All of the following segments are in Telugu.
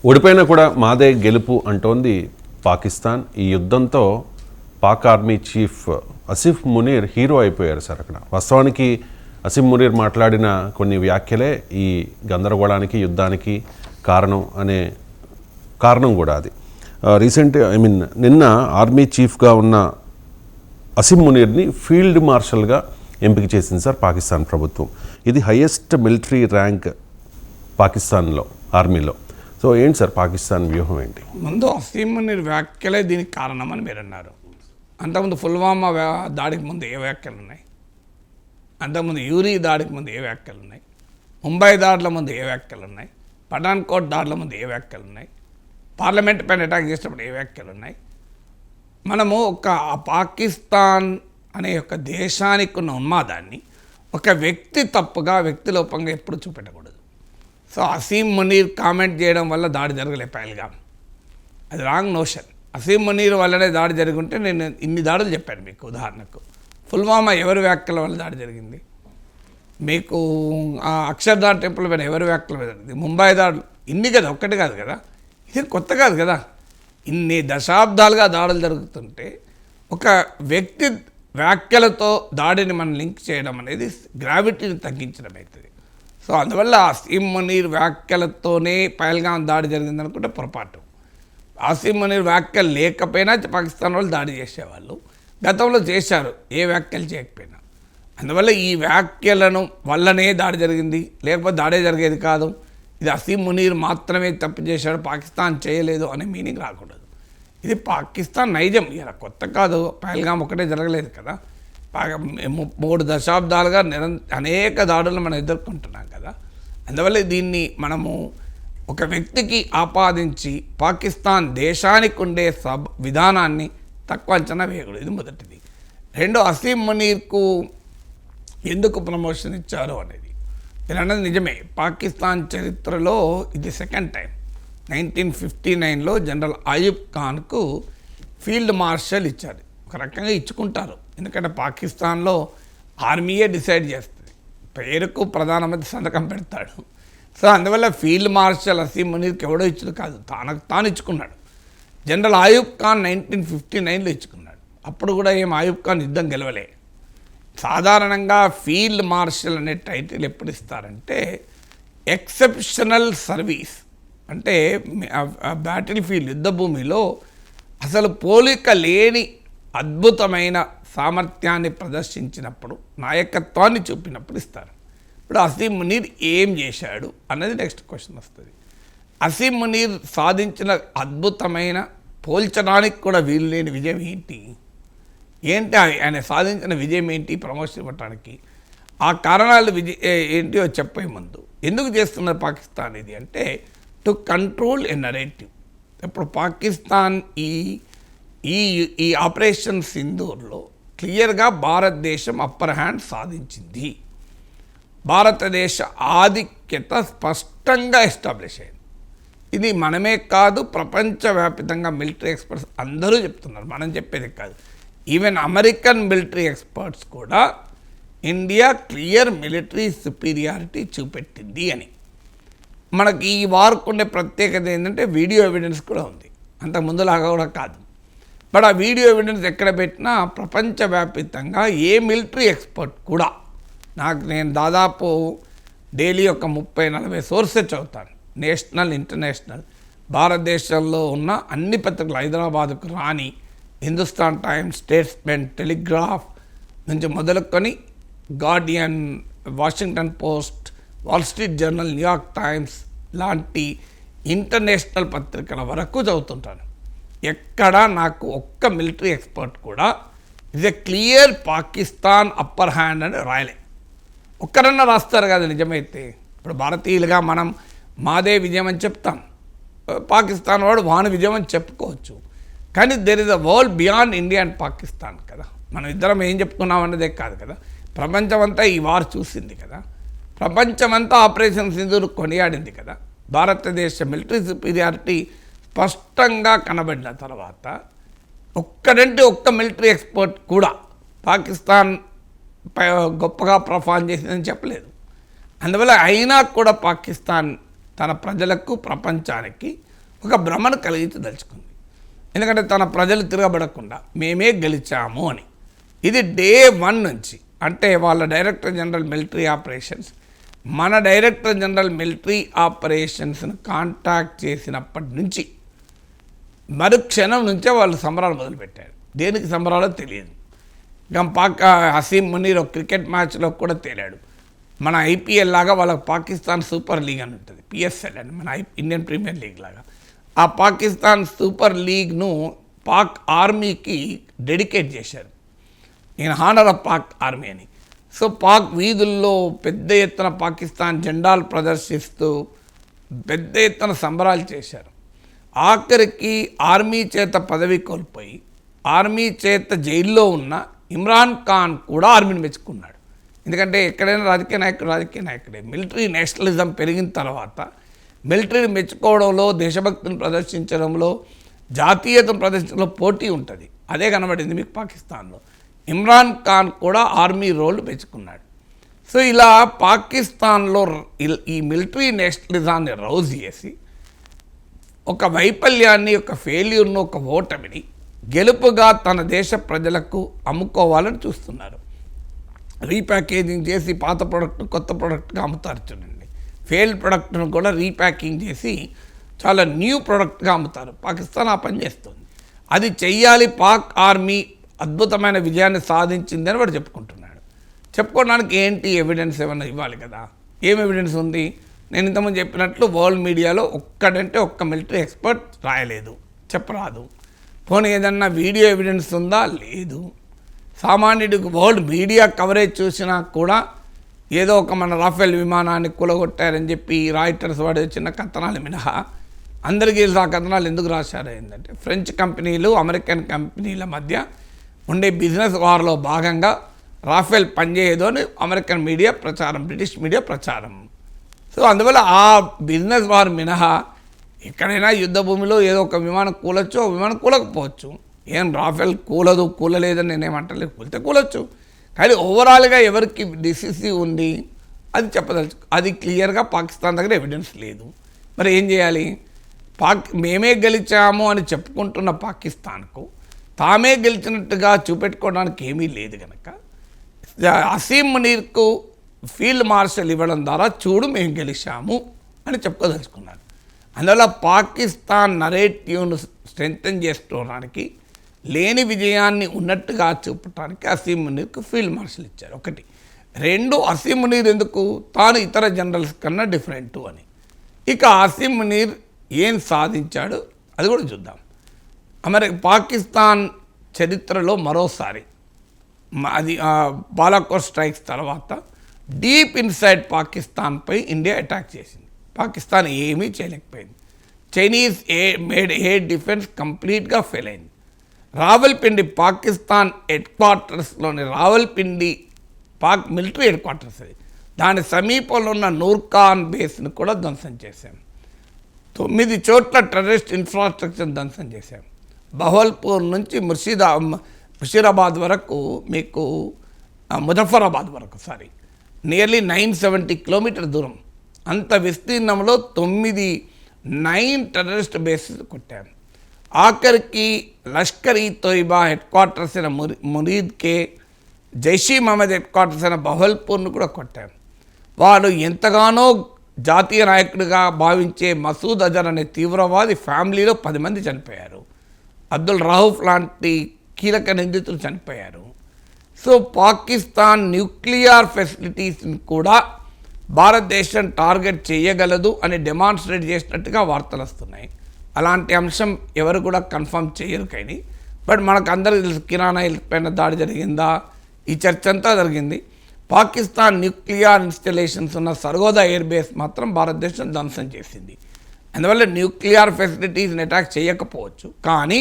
ఓడిపోయినా కూడా మాదే గెలుపు అంటోంది పాకిస్తాన్. ఈ యుద్ధంతో Pak army chief Asif Munir hero అయిపోయారు సార్ అక్కడ. వాస్తవానికి ఆసిఫ్ మునీర్ మాట్లాడిన కొన్ని వ్యాఖ్యలే ఈ గందరగోళానికి, యుద్ధానికి కారణం కూడా అది. నిన్న ఆర్మీ చీఫ్గా ఉన్న ఆసిఫ్ మునీర్ని ఫీల్డ్ మార్షల్గా ఎంపిక చేసింది సార్ పాకిస్తాన్ ప్రభుత్వం. ఇది హయ్యెస్ట్ మిలిటరీ ర్యాంక్ పాకిస్తాన్లో, ఆర్మీలో. సో ఏంటి సార్ పాకిస్తాన్ వ్యూహం ఏంటి? ముందు ఆసిఫ్ మునీర్ వ్యాఖ్యలే దీనికి కారణమని మీరు అన్నారు. అంతకుముందు పుల్వామా దాడికి ముందు ఏ వ్యాఖ్యలు ఉన్నాయి? అంతకుముందు యూరీ దాడికి ముందు ఏ వ్యాఖ్యలు ఉన్నాయి? ముంబై దాడుల ముందు ఏ వ్యాఖ్యలు ఉన్నాయి? పఠాన్కోట్ దాడుల ముందు ఏ వ్యాఖ్యలు ఉన్నాయి? పార్లమెంట్ పైన అటాక్ చేసినప్పుడు ఏ వ్యాఖ్యలు ఉన్నాయి? మనము ఒక పాకిస్తాన్ అనే ఒక దేశానికి ఉన్న ఉన్మాదాన్ని ఒక వ్యక్తి తప్పుగా, వ్యక్తి లోపంగా ఎప్పుడు చూపెట్టకూడదు. సో ఆసిఫ్ మునీర్ కామెంట్ చేయడం వల్ల దాడి జరగలే పహల్గాం, అది రాంగ్ నోషన్. ఆసిఫ్ మునీర్ వల్లనే దాడి జరిగి ఉంటే నేను ఇన్ని దాడులు చెప్పాను మీకు. ఉదాహరణకు పుల్వామా ఎవరి వ్యాఖ్యల వల్ల దాడి జరిగింది? మీకు అక్షర్ధామ్ టెంపుల్ పైన ఎవరి వ్యాఖ్యల వల్ల జరిగింది? ముంబై దాడులు ఇన్ని కదా, ఒక్కటి కాదు కదా, ఇది కొత్త కాదు కదా. ఇన్ని దశాబ్దాలుగా దాడులు జరుగుతుంటే ఒక వ్యక్తి వ్యాఖ్యలతో దాడిని మనం లింక్ చేయడం అనేది గ్రావిటీని తగ్గించడం అవుతుంది. సో అందువల్ల ఆసిఫ్ మునీర్ వ్యాఖ్యలతోనే పహల్గాం దాడి జరిగిందనుకుంటే పొరపాటు. ఆసిఫ్ మునీర్ వ్యాఖ్యలు లేకపోయినా పాకిస్తాన్ వాళ్ళు దాడి చేసేవాళ్ళు, గతంలో చేశారు ఏ వ్యాఖ్యలు చేయకపోయినా. అందువల్ల ఈ వ్యాఖ్యలను వల్లనే దాడి జరిగింది, లేకపోతే దాడే జరిగేది కాదు. ఇది ఆసిఫ్ మునీర్ మాత్రమే తప్పు చేశాడు, పాకిస్తాన్ చేయలేదు అనే మీనింగ్ రాకూడదు. ఇది పాకిస్తాన్ నైజం, ఇలా కొత్త కాదు. పహల్గాం ఒకటే జరగలేదు కదా, 3 దశాబ్దాలుగా అనేక దాడులను మనం ఎదుర్కొంటున్నాం కదా. అందువల్ల దీన్ని మనము ఒక వ్యక్తికి ఆపాదించి పాకిస్తాన్ దేశానికి ఉండే విధానాన్ని తక్కువ అంచనా వేయకూడదు. ఇది మొదటిది. రెండో, ఆసిఫ్ మునీర్కు ఎందుకు ప్రమోషన్ ఇచ్చారు అనేది మీరు అన్నది నిజమే. పాకిస్తాన్ చరిత్రలో ఇది సెకండ్ టైం. 1959లో జనరల్ అయూబ్ ఖాన్కు ఫీల్డ్ మార్షల్ ఇచ్చారు. ఒక రకంగా ఇచ్చుకుంటారు, ఎందుకంటే పాకిస్తాన్లో ఆర్మీయే డిసైడ్ చేస్తుంది, పేరుకు ప్రధానమంత్రి సంతకం పెడతాడు. సో అందువల్ల ఫీల్డ్ మార్షల్ ఆసిఫ్ మునీర్కి ఎవడో ఇచ్చుడు కాదు, తాను ఇచ్చుకున్నాడు. జనరల్ అయూబ్ ఖాన్ 1959లో ఇచ్చుకున్నాడు. అప్పుడు కూడా అయూబ్ ఖాన్ యుద్ధం గెలవలే. సాధారణంగా ఫీల్డ్ మార్షల్ అనే టైటిల్ ఎప్పుడు ఇస్తారంటే ఎక్సెప్షనల్ సర్వీస్, అంటే బ్యాటిల్ ఫీల్డ్, యుద్ధ భూమిలో అసలు పోలిక లేని అద్భుతమైన సామర్థ్యాన్ని ప్రదర్శించినప్పుడు, నాయకత్వాన్ని చూపినప్పుడు ఇస్తారు. ఇప్పుడు ఆసిఫ్ మునీర్ ఏం చేశాడు అన్నది నెక్స్ట్ క్వశ్చన్ వస్తుంది. ఆసిఫ్ మునీర్ సాధించిన అద్భుతమైన, పోల్చడానికి కూడా వీలు లేని విజయం ఏంటి? ఆయన సాధించిన విజయం ఏంటి? ప్రమోషన్ ఇవ్వటానికి ఆ కారణాలు ఏంటియో చెప్పే ముందు, ఎందుకు చేస్తున్నారు పాకిస్తాన్ ఇది అంటే టు కంట్రోల్ ఎ నరేటివ్. ఇప్పుడు పాకిస్తాన్ ఈ ఆపరేషన్ సింధూర్లో క్లియర్గా భారతదేశం అప్పర్ హ్యాండ్ సాధించింది. భారతదేశ ఆధిక్యత స్పష్టంగా ఎస్టాబ్లిష్ అయింది. ఇది మనమే కాదు, ప్రపంచవ్యాప్తంగా మిలిటరీ ఎక్స్పర్ట్స్ అందరూ చెప్తున్నారు, మనం చెప్పేది కాదు. ఈవెన్ అమెరికన్ మిలిటరీ ఎక్స్పర్ట్స్ కూడా ఇండియా క్లియర్ మిలిటరీ సుపీరియారిటీ చూపెట్టింది అని. మనకి ఈ వార్కు ఉండే ప్రత్యేకత ఏంటంటే వీడియో ఎవిడెన్స్ కూడా ఉంది, అంతకు ముందులాగా కూడా కాదు. బట్ ఆ వీడియో ఎవిడెన్స్ ఎక్కడ పెట్టినా ప్రపంచవ్యాప్తంగా ఏ మిలిటరీ ఎక్స్పర్ట్ కూడా, నేను దాదాపు డైలీ ఒక 30-40 సోర్సెస్ చదువుతాను, నేషనల్, ఇంటర్నేషనల్. భారతదేశంలో ఉన్న అన్ని పత్రికలు, హైదరాబాద్కు రాని హిందుస్థాన్ టైమ్స్, స్టేట్స్మెన్, టెలిగ్రాఫ్ నుంచి మొదలుకొని Guardian, Washington post, wall street journal, New York times లాంటి ఇంటర్నేషనల్ పత్రికల వరకు చదువుతుంటాను. ఎక్కడా నాకు ఒక్క మిలిటరీ ఎక్స్పర్ట్ కూడా ఇది క్లియర్ పాకిస్తాన్ అప్పర్ హ్యాండ్ అని రాయలే. ఒక్కరన్నా రాస్తారు కదా నిజమైతే. ఇప్పుడు భారతీయులుగా మనం మాదే విజయం అని చెప్తాం, పాకిస్తాన్ వాడు వాని విజయం అని చెప్పుకోవచ్చు. కానీ there is a world beyond India and Pakistan కదా. మనం ఇద్దరం ఏం చెప్పుకున్నాం అన్నదే కాదు కదా, ప్రపంచమంతా ఈ వార్ చూసింది కదా, ప్రపంచమంతా ఆపరేషన్ సింధూర్ కొనియాడింది కదా. భారతదేశ మిలిటరీ సుపీరియారిటీ స్పష్టంగా కనబడిన తర్వాత ఒక్కడంటే ఒక్క మిలిటరీ ఎక్స్పర్ట్ కూడా పాకిస్తాన్ గొప్పగా పర్ఫార్మ్ చేసిందని చెప్పలేదు. అందువల్ల అయినా కూడా పాకిస్తాన్ తన ప్రజలకు, ప్రపంచానికి ఒక భ్రమను కలిగించదలుచుకుంది. ఎందుకంటే తన ప్రజలు తిరగబడకుండా మేమే గెలిచాము అని. ఇది డే 1 నుంచి, అంటే వాళ్ళ డైరెక్టర్ జనరల్ మిలిటరీ ఆపరేషన్స్ మన డైరెక్టర్ జనరల్ మిలిటరీ ఆపరేషన్స్ను కాంటాక్ట్ చేసినప్పటి నుంచి మరుక్షణం నుంచే వాళ్ళు సంబరాలు మొదలుపెట్టారు. దేనికి సంబరాలో తెలియదు. హసీం మునీర్ ఒక క్రికెట్ మ్యాచ్లో కూడా తేలాడు. మన ఐపీఎల్ లాగా వాళ్ళకి పాకిస్తాన్ సూపర్ లీగ్ అని ఉంటుంది, పిఎస్ఎల్ అని, మన ఇండియన్ ప్రీమియర్ లీగ్ లాగా. ఆ పాకిస్తాన్ సూపర్ లీగ్ను పాక్ ఆర్మీకి డెడికేట్ చేశారు, in honour of Pak army అని. సో పాక్ వీధుల్లో పెద్ద ఎత్తున పాకిస్తాన్ జెండాలు ప్రదర్శిస్తూ పెద్ద ఎత్తున సంబరాలు చేశారు. ఆఖరికి ఆర్మీ చేత పదవి కోల్పోయి ఆర్మీ చేత జైల్లో ఉన్న ఇమ్రాన్ ఖాన్ కూడా ఆర్మీని మెచ్చుకున్నాడు. ఎందుకంటే ఎక్కడైనా రాజకీయ నాయకుడే. మిలిటరీ నేషనలిజం పెరిగిన తర్వాత మిలిటరీని మెచ్చుకోవడంలో, దేశభక్తిని ప్రదర్శించడంలో, జాతీయతను ప్రదర్శించడంలో పోటీ ఉంటుంది. అదే కనబడింది మీకు పాకిస్తాన్లో. ఇమ్రాన్ ఖాన్ కూడా ఆర్మీ రోల్ మెచ్చుకున్నాడు. సో ఇలా పాకిస్తాన్లో ఈ మిలిటరీ నేషనలిజాన్ని రౌజ్ చేసి ఒక వైఫల్యాన్ని, ఒక ఫెయిల్యూర్ను, ఒక ఓటమిని గెలుపుగా తన దేశ ప్రజలకు అమ్ముకోవాలని చూస్తున్నారు. రీప్యాకేజింగ్ చేసి పాత ప్రోడక్ట్ కొత్త ప్రోడక్ట్గా అమ్ముతారు చూడండి. ఫెయిల్డ్ ప్రోడక్ట్ను కూడా రీప్యాకింగ్ చేసి చాలా న్యూ ప్రోడక్ట్గా అమ్ముతారు. పాకిస్తాన్ ఆ పని చేస్తుంది. అది చెయ్యాలి. పాక్ ఆర్మీ అద్భుతమైన విజయాన్ని సాధించిందని వాడు చెప్పుకుంటున్నాడు. చెప్పుకోవడానికి ఏంటి ఎవిడెన్స్ ఏమన్నా ఇవ్వాలి కదా. ఏం ఎవిడెన్స్ ఉంది? నేను ఇంతకుముందు చెప్పినట్లు వరల్డ్ మీడియాలో ఒక్కడంటే ఒక్క మిలిటరీ ఎక్స్పర్ట్ రాయలేదు, చెప్పరాదు. పోనీ ఏదన్నా వీడియో ఎవిడెన్స్ ఉందా? లేదు. సామాన్యుడికి వరల్డ్ మీడియా కవరేజ్ చూసినా కూడా ఏదో ఒక మన రాఫెల్ విమానాన్ని కూలగొట్టారని చెప్పి రాయిటర్స్ వాడే చిన్న కథనాలు మినహా అందరికీ ఆ కథనాలు ఎందుకు రాశారు ఏంటంటే ఫ్రెంచ్ కంపెనీలు అమెరికన్ కంపెనీల మధ్య ఉండే బిజినెస్ వార్లో భాగంగా రాఫెల్ పనిచేయదు అని అమెరికన్ మీడియా ప్రచారం, బ్రిటిష్ మీడియా ప్రచారం. సో అందువల్ల ఆ బిజినెస్ వార్ మినహా ఎక్కడైనా యుద్ధ భూమిలో ఏదో ఒక విమానం కూలొచ్చు, విమానం కూలకపోవచ్చు. ఏం రాఫెల్ కూలలేదని నేనేమంటలేదు, కూలితే కూలొచ్చు. కానీ ఓవరాల్గా ఎవరికి డిసిసివ్ ఉంది అది చెప్పదలుచు. అది క్లియర్గా పాకిస్తాన్ దగ్గర ఎవిడెన్స్ లేదు. మరి ఏం చేయాలి? మేమే గెలిచాము అని చెప్పుకుంటున్న పాకిస్తాన్కు తామే గెలిచినట్టుగా చూపెట్టుకోవడానికి ఏమీ లేదు కనుక హసీం మునీర్కు ఫీల్డ్ మార్షల్ ఇవ్వడం ద్వారా చూడు మేము గెలిచాము అని చెప్పుకోదలుచుకున్నారు. అందువల్ల పాకిస్తాన్ నరేటివ్ను స్ట్రెంగ్తన్ చేసుకోవడానికి, లేని విజయాన్ని ఉన్నట్టుగా చూపడానికి హసీం మునీర్కు ఫీల్డ్ మార్షల్ ఇచ్చారు. ఒకటి. 2, హసీం మునీర్ ఎందుకు? తాను ఇతర జనరల్స్ కన్నా డిఫరెంటు అని. ఇక హసీం మునీర్ ఏం సాధించాడు అది కూడా చూద్దాం. పాకిస్తాన్ చరిత్రలో మరోసారి అది బాలాకోట్ స్ట్రైక్స్ తర్వాత డీప్ ఇన్సైడ్ పాకిస్తాన్పై ఇండియా అటాక్ చేసింది. పాకిస్తాన్ ఏమీ చేయలేకపోయింది. చైనీస్ ఎయిర్ డిఫెన్స్ కంప్లీట్గా ఫెయిల్ అయింది. రావల్పిండి పాకిస్తాన్ హెడ్ క్వార్టర్స్లోని Rawalpindi Pak military headquarters అది. దాని సమీపంలో ఉన్న నూర్ఖాన్ బేస్ని కూడా ధ్వంసం చేశాం. 9 చోట్ల టెర్రరిస్ట్ ఇన్ఫ్రాస్ట్రక్చర్ ధ్వంసం చేశాం. బహవల్పూర్ నుంచి ముషీరాబాద్ వరకు, మీకు ముజఫరాబాద్ వరకు నియర్లీ 970 కిలోమీటర్ దూరం, అంత విస్తీర్ణంలో 9 టెర్రరిస్ట్ బేసెస్ కొట్టాం. ఆఖరికి లష్కర్ ఈ తోయిబా హెడ్ క్వార్టర్స్ అయిన మురీద్కే, జైషీ మహమ్మద్ హెడ్ క్వార్టర్స్ అయిన బహవల్పూర్ను కూడా కొట్టాం. వారు ఎంతగానో జాతీయ నాయకుడిగా భావించే మసూద్ అజర్ అనే తీవ్రవాది ఫ్యామిలీలో 10 మంది చనిపోయారు. అబ్దుల్ రహూఫ్ లాంటి కీలక నిందితులు చనిపోయారు. సో పాకిస్తాన్ న్యూక్లియర్ ఫెసిలిటీస్ని కూడా భారతదేశం టార్గెట్ చేయగలదు అని డెమాన్స్ట్రేట్ చేసినట్టుగా వార్తలు వస్తున్నాయి. అలాంటి అంశం ఎవరు కూడా కన్ఫర్మ్ చేయరు. కానీ బట్ మనకు అందరికీ తెలుసు కిరాణా పైన దాడి జరిగిందా, ఈ చర్చ అంతా జరిగింది. పాకిస్తాన్ న్యూక్లియర్ ఇన్స్టలేషన్స్ ఉన్న సర్గోదా ఎయిర్ బేస్ మాత్రం భారతదేశం ధ్వంసం చేసింది. అందువల్ల న్యూక్లియర్ ఫెసిలిటీస్ని అటాక్ చేయకపోవచ్చు, కానీ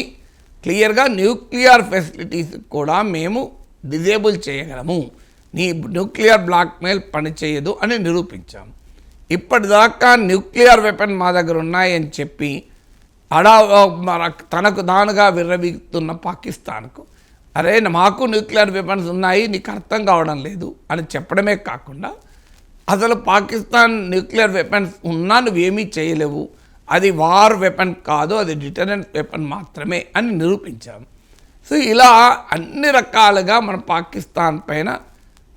క్లియర్గా న్యూక్లియర్ ఫెసిలిటీస్ కూడా మేము డిజేబుల్ చేయగలము, నీ న్యూక్లియర్ బ్లాక్మెయిల్ పనిచేయదు అని నిరూపించాము. ఇప్పటిదాకా న్యూక్లియర్ వెపన్ మా దగ్గర ఉన్నాయని చెప్పి తనకు దానుగా విర్రవీగుతున్న పాకిస్తాన్కు అరే మాకు న్యూక్లియర్ వెపన్స్ ఉన్నాయి నీకు అర్థం కావడం లేదు అని చెప్పడమే కాకుండా అసలు పాకిస్తాన్ న్యూక్లియర్ వెపన్స్ ఉన్నా నువ్వేమీ చేయలేవు, అది వార్ వెపన్ కాదు, అది డిటరెంట్ వెపన్ మాత్రమే అని నిరూపించాం. సో ఇలా అన్ని రకాలుగా మన పాకిస్తాన్ పైన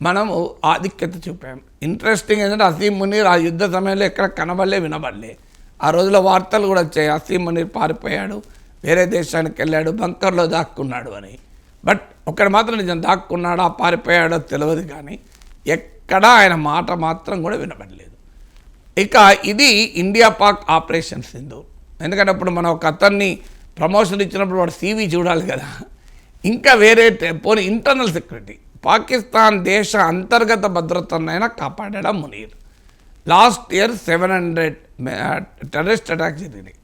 మనము ఆధిక్యత చూపాం. ఇంట్రెస్టింగ్ ఏంటంటే అసీం మునీర్ ఆ యుద్ధ సమయంలో ఎక్కడ కనబడలే, వినబడలే. ఆ రోజుల వార్తలు కూడా వచ్చాయి, అసీం మునీర్ పారిపోయాడు, వేరే దేశానికి వెళ్ళాడు, బంకర్లో దాక్కున్నాడు అని. బట్ ఒకటి మాత్రం నిజం, దాక్కున్నాడా పారిపోయాడో తెలియదు, కానీ ఎక్కడా ఆయన మాట మాత్రం కూడా వినబడలేదు. ఇక ఇది ఇండియా పాక్ ఆపరేషన్ సింధూర్. ఎందుకంటే అప్పుడు మనం ఒక అతన్ని ప్రమోషన్ ఇచ్చినప్పుడు వాడు CV చూడాలి కదా. ఇంకా వేరే పోనీ ఇంటర్నల్ సెక్యూరిటీ, పాకిస్తాన్ దేశ అంతర్గత భద్రతనైనా కాపాడడం Munir. Last year 700 terrorist attacks జరిగినాయి.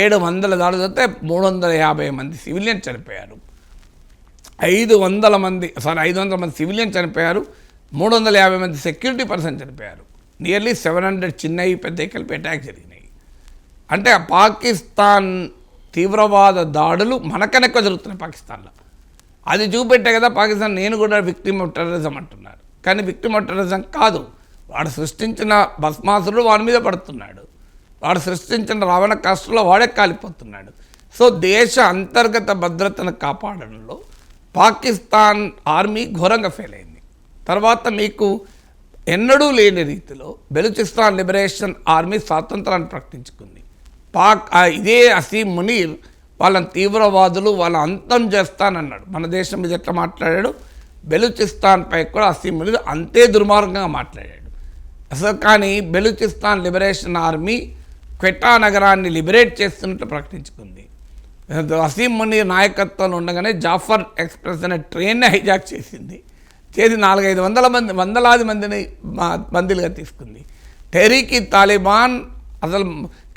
700 దాడులు జరిగితే 350 మంది సివిలియన్ చనిపోయారు. 500 మంది సివిలియన్ చనిపోయారు, 350 మంది సెక్యూరిటీ పర్సన్ చనిపోయారు. నియర్లీ 700 చిన్నవి పెద్ద కలిపి అటాక్ జరిగినాయి. అంటే పాకిస్తాన్ తీవ్రవాద దాడులు మనకన్నా ఎక్కువ జరుగుతున్నాయి పాకిస్తాన్లో. అది చూపెట్టే కదా పాకిస్తాన్ నేను కూడా విక్టిమ్ ఆఫ్ టెర్రరిజం అంటున్నారు. కానీ విక్టిమ్ ఆఫ్ టెర్రరిజం కాదు, వాడు సృష్టించిన భస్మాసురుడు వాడి మీద పడుతున్నాడు, వాడు సృష్టించిన రావణ కాస్టులో వాడే కాలిపోతున్నాడు. సో దేశ అంతర్గత భద్రతను కాపాడడంలో పాకిస్తాన్ ఆర్మీ ఘోరంగా ఫెయిల్ అయింది. తర్వాత మీకు ఎన్నడూ లేని రీతిలో బెలూచిస్తాన్ లిబరేషన్ ఆర్మీ స్వాతంత్రాన్ని ప్రకటించుకుంది. ఇదే అసీం మునీర్ వాళ్ళని తీవ్రవాదులు వాళ్ళ అంతం చేస్తానన్నాడు. మన దేశం మీద ఎట్లా మాట్లాడాడు, బెలూచిస్తాన్పై కూడా అసీం మునీర్ అంతే దుర్మార్గంగా మాట్లాడాడు అసలు. కానీ బెలూచిస్తాన్ లిబరేషన్ ఆర్మీ క్వెటా నగరాన్ని లిబరేట్ చేస్తున్నట్టు ప్రకటించుకుంది. అసీం మునీర్ నాయకత్వంలో ఉండగానే జాఫర్ ఎక్స్ప్రెస్ అనే ట్రైన్ని హైజాక్ చేసి 400-500 మంది వందలాది మందిని బందీలుగా తీసుకుంది. టెహరీకి తాలిబాన్ అసలు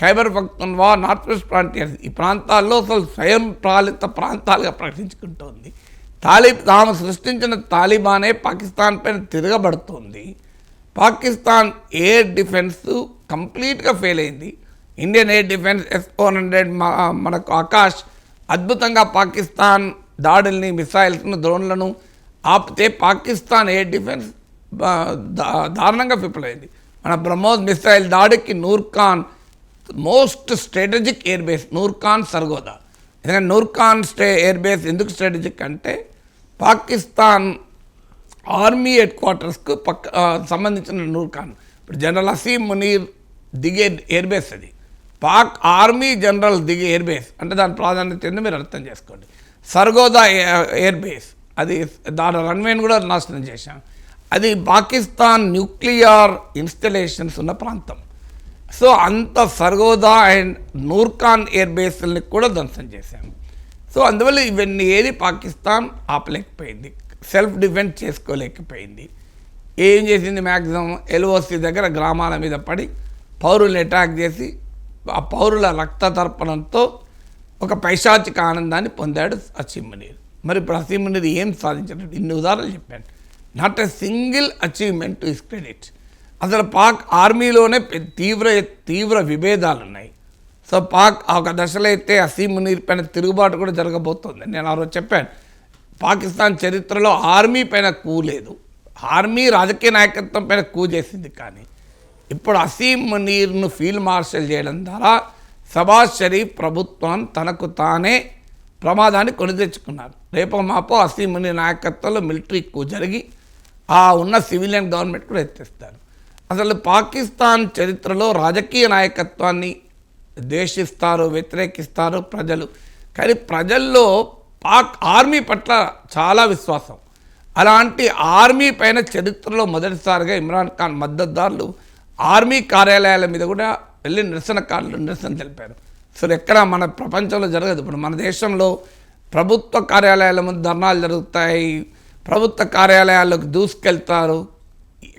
Khyber Pakhtunkhwa, north west frontier ఈ ప్రాంతాల్లో అసలు స్వయం పాలిత ప్రాంతాలుగా ప్రకటించుకుంటోంది. తాము సృష్టించిన తాలిబానే పాకిస్తాన్ పైన తిరగబడుతోంది. పాకిస్తాన్ ఎయిర్ డిఫెన్స్ కంప్లీట్గా ఫెయిల్ అయింది. ఇండియన్ ఎయిర్ డిఫెన్స్ S-400 మనకు ఆకాష్ అద్భుతంగా పాకిస్తాన్ దాడుల్ని, మిసైల్స్ను, డ్రోన్లను ఆపితే పాకిస్తాన్ ఎయిర్ డిఫెన్స్ దారుణంగా విఫలమైంది. మన బ్రహ్మోస్ మిసైల్ దాడికి Nur Khan most strategic air base Nur Khan Sargodha. ఎందుకంటే నూర్ఖాన్ ఎయిర్ బేస్ ఎందుకు స్ట్రాటజిక్ అంటే పాకిస్తాన్ ఆర్మీ హెడ్ క్వార్టర్స్కు సంబంధించిన నూర్ఖాన్. ఇప్పుడు జనరల్ అసీం మునీర్ దిగే ఎయిర్ బేస్ అది, పాక్ ఆర్మీ జనరల్ దిగే ఎయిర్ బేస్ అంటే దాని ప్రాధాన్యత ఏందో మీరు అర్థం చేసుకోండి. సర్గోదా ఎయిర్ బేస్ అది దాని రన్వేని కూడా నాశనం చేశాం. అది పాకిస్తాన్ న్యూక్లియర్ ఇన్స్టలేషన్స్ ఉన్న ప్రాంతం. సో అంత సర్గోదా అండ్ నూర్ఖాన్ ఎయిర్ బేస్ని కూడా ధ్వంసం చేశాము. సో అందువల్ల ఇవన్నీ ఏది పాకిస్తాన్ ఆపలేకపోయింది, సెల్ఫ్ డిఫెన్స్ చేసుకోలేకపోయింది. ఏం చేసింది, మ్యాక్సిమం LOC దగ్గర గ్రామాల మీద పడి పౌరుల్ని అటాక్ చేసి ఆ పౌరుల రక్త తర్పణంతో ఒక పైశాచిక ఆనందాన్ని పొందాడు అసీం మునీర్. మరి ఇప్పుడు అసీం మునీర్ ఏం సాధించాడు, ఇన్ని ఉదాహరణలు చెప్పాను. Not a single achievement to his credit. అసలు పాక్ ఆర్మీలోనే తీవ్ర విభేదాలు ఉన్నాయి. సో పాక్ ఒక దశలో అయితే అసీం మునీర్ పైన తిరుగుబాటు కూడా జరగబోతోంది. నేను ఆ రోజు చెప్పాను, పాకిస్తాన్ చరిత్రలో ఆర్మీ పైన కూ లేదు, ఆర్మీ రాజకీయ నాయకత్వం పైన కూ చేసింది. కానీ ఇప్పుడు అసీం మునీర్ను ఫీల్డ్ మార్షల్ చేయడం ద్వారా షబాజ్ షరీఫ్ ప్రభుత్వం తనకు తానే ప్రమాదాన్ని కొని తెచ్చుకున్నారు. రేపో మాపో అసీం మునీర్ నాయకత్వంలో మిలిటరీ కూ జరిగి ఆ ఉన్న సివిలియన్ గవర్నమెంట్ కూడా ఎత్తేస్తారు. అసలు పాకిస్తాన్ చరిత్రలో రాజకీయ నాయకత్వాన్ని ద్వేషిస్తారు, వ్యతిరేకిస్తారు ప్రజలు. కానీ ప్రజల్లో పాక్ ఆర్మీ పట్ల చాలా విశ్వాసం. అలాంటి ఆర్మీ పైన చరిత్రలో మొదటిసారిగా ఇమ్రాన్ ఖాన్ మద్దతుదారులు ఆర్మీ కార్యాలయాల మీద కూడా వెళ్ళి నిరసన తెలిపారు. అసలు ఎక్కడ మన ప్రపంచంలో జరగదు. ఇప్పుడు మన దేశంలో ప్రభుత్వ కార్యాలయాల ముందు ధర్నాలు జరుగుతాయి, ప్రభుత్వ కార్యాలయాల్లోకి దూసుకెళ్తారు.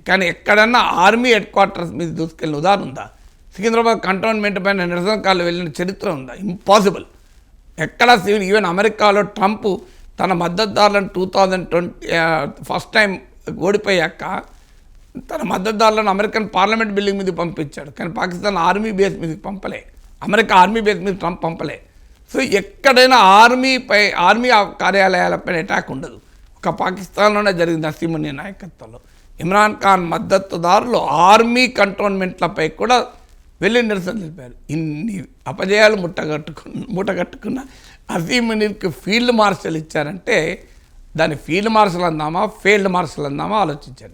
కానీ ఎక్కడన్నా ఆర్మీ హెడ్ క్వార్టర్స్ మీద దూసుకెళ్ళిన ఉదాహరణ ఉందా? సికింద్రాబాద్ కంటోన్మెంట్ పైన నిరసనకారులు వెళ్ళిన చరిత్ర ఉందా? ఇంపాసిబుల్. ఎక్కడా సివిల్. ఈవెన్ అమెరికాలో ట్రంప్ తన మద్దతుదారులను 2020 ఫస్ట్ టైం ఓడిపోయాక తన మద్దతుదారులను అమెరికన్ పార్లమెంట్ బిల్డింగ్ మీదకి పంపించాడు. కానీ పాకిస్తాన్ ఆర్మీ బేస్ మీదకి పంపలే, అమెరికా ఆర్మీ బేస్ మీద ట్రంప్ పంపలే. సో ఎక్కడైనా ఆర్మీ కార్యాలయాలపైన అటాక్ ఉండదు. ఒక పాకిస్తాన్లోనే జరిగింది అసీం మునీర్ నాయకత్వంలో. ఇమ్రాన్ ఖాన్ మద్దతుదారులు ఆర్మీ కంటోన్మెంట్లపై కూడా వెళ్ళి నిరసన తెలిపారు. ఇన్ని అపజయాలు మూటగట్టుకున్న అసీం మునీర్కి ఫీల్డ్ మార్షల్ ఇచ్చారంటే దాన్ని ఫీల్డ్ మార్షల్ అందామా ఫీల్డ్ మార్షల్ అందామా ఆలోచించండి.